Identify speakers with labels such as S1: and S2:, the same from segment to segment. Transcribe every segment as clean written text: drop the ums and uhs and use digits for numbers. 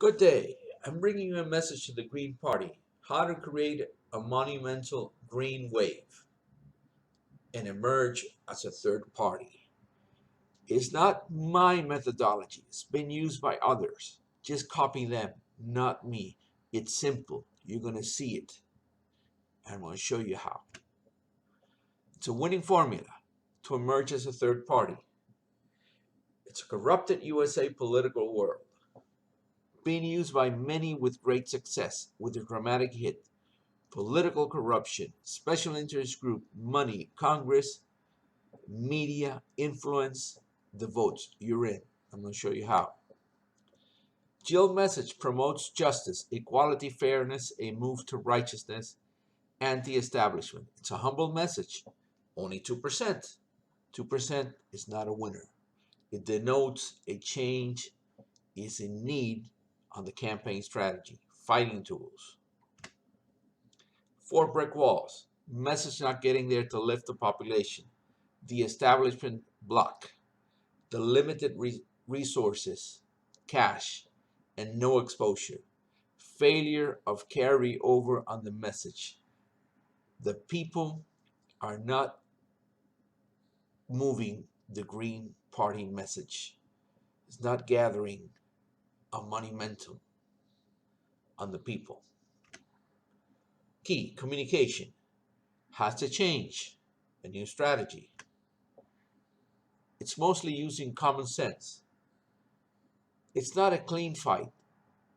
S1: Good day. I'm bringing you a message to the Green Party, how to create a monumental green wave and emerge as a third party. It's not my methodology. It's been used by others. Just copy them, not me. It's simple. You're going to see it. I'm going to show you how. It's a winning formula to emerge as a third party. It's a corrupted USA political world, being used by many with great success, with a dramatic hit. Political corruption, special interest group, money, Congress, media, influence, the votes. You're in. I'm going to show you how. Jill message promotes justice, equality, fairness, a move to righteousness, anti-establishment. It's a humble message. Only 2%. 2% is not a winner. It denotes a change is in need on the campaign strategy, fighting tools. 4 brick walls. Message not getting there to lift the population. The establishment block. The limited resources, cash, and no exposure. Failure of carry over on the message. The people are not moving the Green Party message. It's not gathering a monumentum on the people. Key, communication has to change. A new strategy. It's mostly using common sense. It's not a clean fight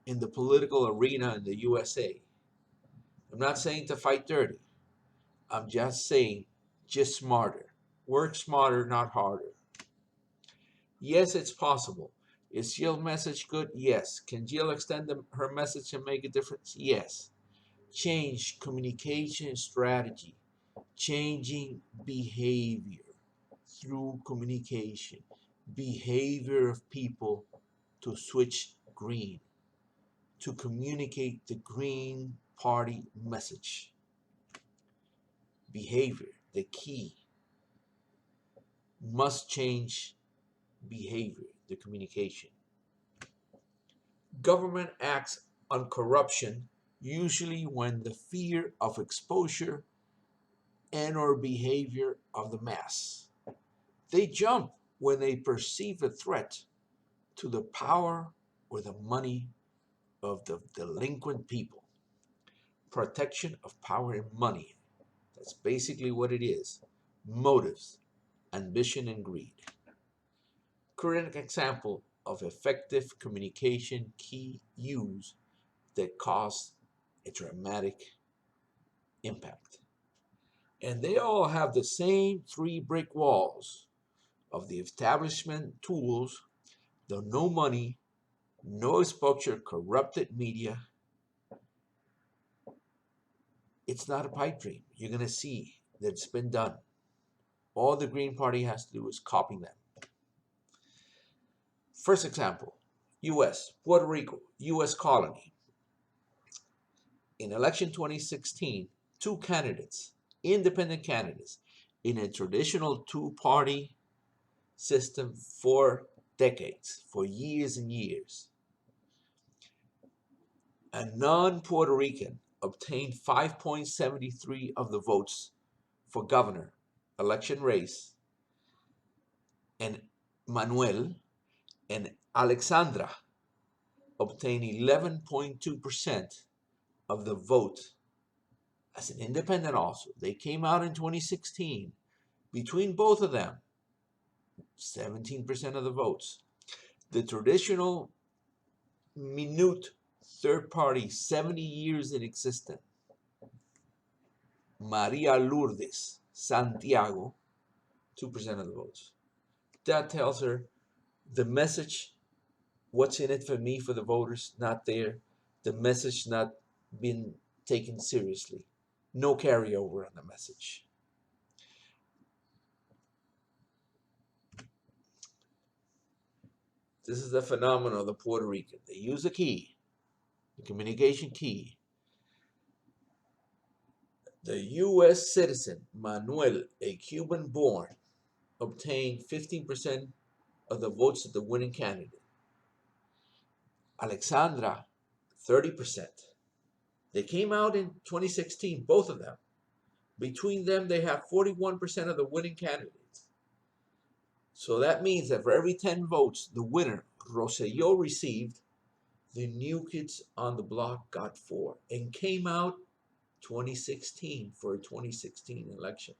S1: in the political arena in the USA. I'm not saying to fight dirty. I'm just saying just smarter. Work smarter, not harder. Yes, it's possible. Is Jill's message good? Yes. Can Jill extend her message and make a difference? Yes. Change communication strategy. Changing behavior through communication. Behavior of people to switch green. To communicate the Green Party message. Behavior, the key. Must change behavior, the communication. Government acts on corruption usually when the fear of exposure and or behavior of the mass. They jump when they perceive a threat to the power or the money of the delinquent people. Protection of power and money. That's basically what it is. Motives, ambition, and greed. Current example of effective communication key use that caused a dramatic impact. And they all have the same 3 brick walls of the establishment tools, the no money, no exposure, corrupted media. It's not a pipe dream. You're going to see that it's been done. All the Green Party has to do is copy them. First example, U.S., Puerto Rico, U.S. colony. In election 2016, 2 candidates, independent candidates, in a traditional 2-party system for decades, for years and years. A non-Puerto Rican obtained 5.73 of the votes for governor election race, and Manuel and Alexandra obtained 11.2% of the vote as an independent also. They came out in 2016. Between both of them, 17% of the votes. The traditional minute third party, 70 years in existence, Maria Lourdes Santiago, 2% of the votes. That tells her the message, what's in it for me, for the voters, not there. The message not being taken seriously. No carryover on the message. This is the phenomenon of the Puerto Rican. They use a key, the communication key. The U.S. citizen, Manuel, a Cuban born, obtained 15% of the votes of the winning candidate. Alexandra, 30%. They came out in 2016, both of them. Between them, they have 41% of the winning candidates. So that means that for every 10 votes, the winner, Rosselló, received, the new kids on the block got 4 and came out 2016 for a 2016 election.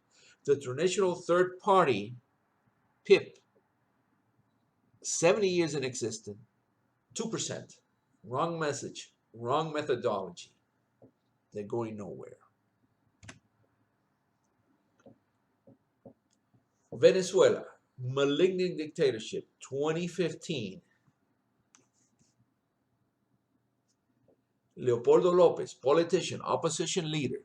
S1: The traditional third party, PIP, 70 years in existence, 2%. Wrong message, wrong methodology. They're going nowhere. Venezuela, malignant dictatorship, 2015. Leopoldo Lopez, politician, opposition leader,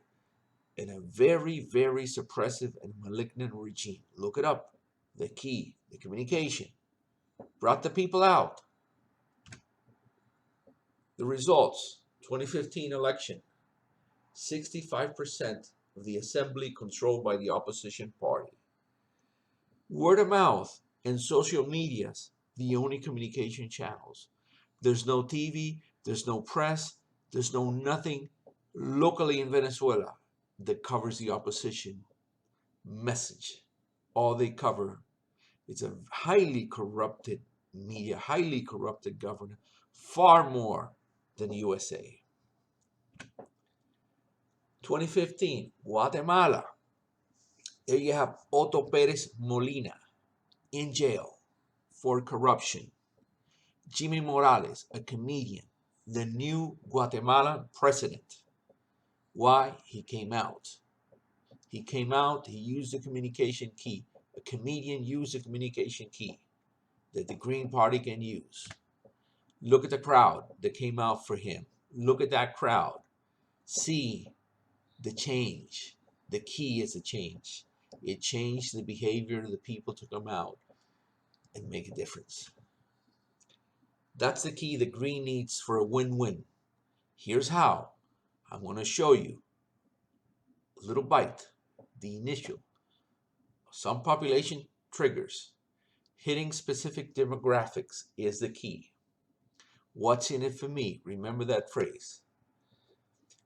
S1: in a very, very suppressive and malignant regime. Look it up. The key, the communication, brought the people out. The results, 2015 election, 65% of the assembly controlled by the opposition party. Word of mouth and social medias, the only communication channels. There's no TV, there's no press, there's no nothing locally in Venezuela that covers the opposition message. All they cover is a highly corrupted media, highly corrupted government, far more than the USA. 2015, Guatemala. There you have Otto Perez Molina in jail for corruption. Jimmy Morales, a comedian, the new Guatemalan president. Why? He came out. He came out, he used the communication key. A comedian used the communication key that the Green Party can use. Look at the crowd that came out for him. Look at that crowd. See the change. The key is the change. It changed the behavior of the people to come out and make a difference. That's the key the Green needs for a win-win. Here's how. I'm going to show you a little bite, the initial. Some population triggers. Hitting specific demographics is the key. What's in it for me? Remember that phrase.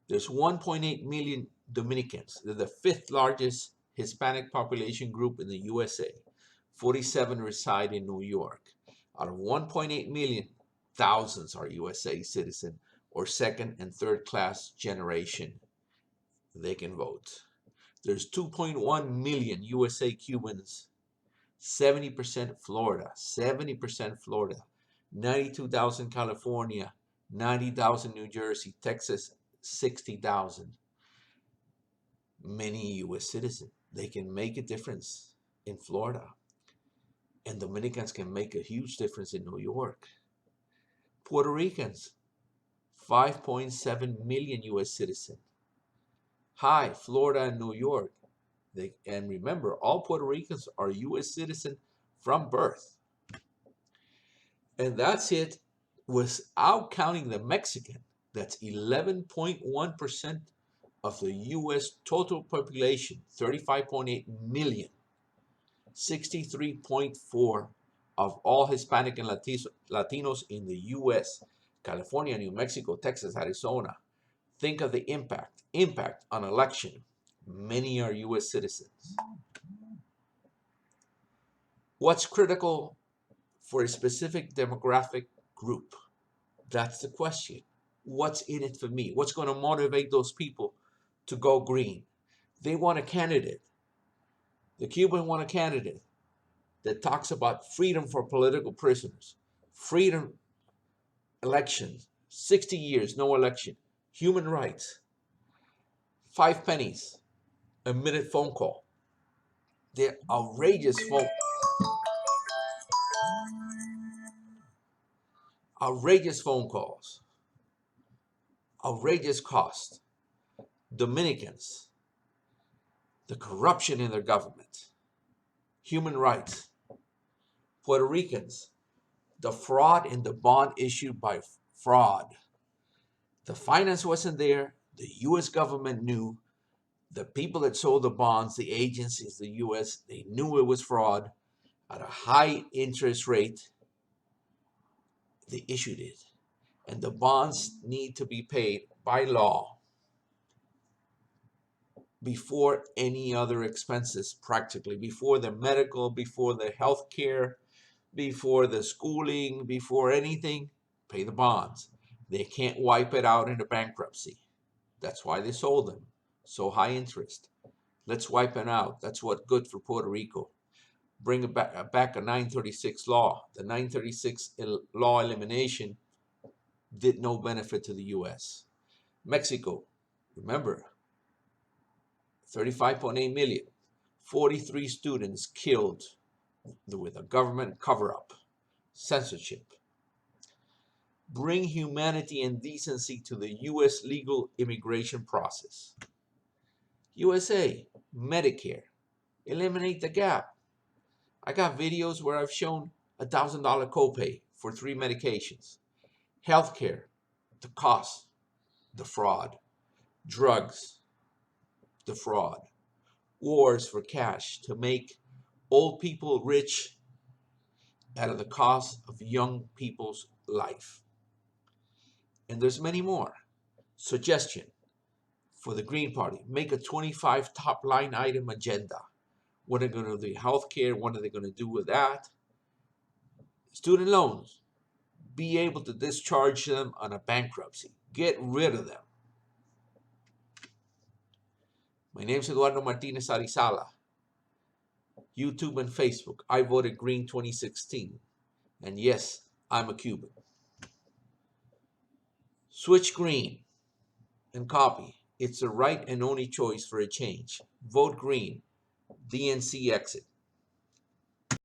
S1: There's 1.8 million Dominicans. They're the 5th largest Hispanic population group in the USA. 47 reside in New York. Out of 1.8 million, thousands are USA citizen or second and third class generation. They can vote. There's 2.1 million USA Cubans, 70% Florida, 92,000 California, 90,000 New Jersey, Texas, 60,000. Many U.S. citizens. They can make a difference in Florida. And Dominicans can make a huge difference in New York. Puerto Ricans, 5.7 million U.S. citizens. Hi, Florida and New York. And remember, all Puerto Ricans are U.S. citizens from birth. And that's it without counting the Mexican. That's 11.1% of the U.S. total population, 35.8 million. 63.4% of all Hispanic and Latinos in the U.S., California, New Mexico, Texas, Arizona. Think of the impact on election. Many are U.S. citizens. What's critical for a specific demographic group? That's the question. What's in it for me? What's going to motivate those people to go green? They want a candidate. The Cubans want a candidate that talks about freedom for political prisoners, freedom, elections, 60 years, no election, human rights, 5 pennies, a minute phone call. They're outrageous phone calls, outrageous cost. Dominicans, the corruption in their government, human rights. Puerto Ricans, the fraud in the bond issued by fraud. The finance wasn't there. The U.S. government knew. The people that sold the bonds, the agencies, the U.S., they knew it was fraud at a high interest rate. They issued it. And the bonds need to be paid by law before any other expenses, practically, before the medical, before the health care, before the schooling, before anything. Pay the bonds. They can't wipe it out in a bankruptcy. That's why they sold them. So high interest. Let's wipe it out. That's what good for Puerto Rico. Bring it back a 936 law. The 936 law elimination did no benefit to the U.S. Mexico, remember, 35.8 million, 43 students killed with a government cover-up, censorship. Bring humanity and decency to the U.S. legal immigration process. USA, Medicare, eliminate the gap. I got videos where I've shown $1,000 copay for 3 medications. Healthcare, the cost, the fraud. Drugs, the fraud. Wars for cash to make old people rich out of the cost of young people's life. And there's many more. Suggestion for the Green Party: make a 25 top line item agenda. What are they going to do? Healthcare, what are they going to do with that? Student loans, be able to discharge them on a bankruptcy. Get rid of them. My name is Eduardo Martinez Arizala. YouTube and Facebook. I voted Green 2016. And yes, I'm a Cuban. Switch Green and copy. It's the right and only choice for a change. Vote Green. DNC exit.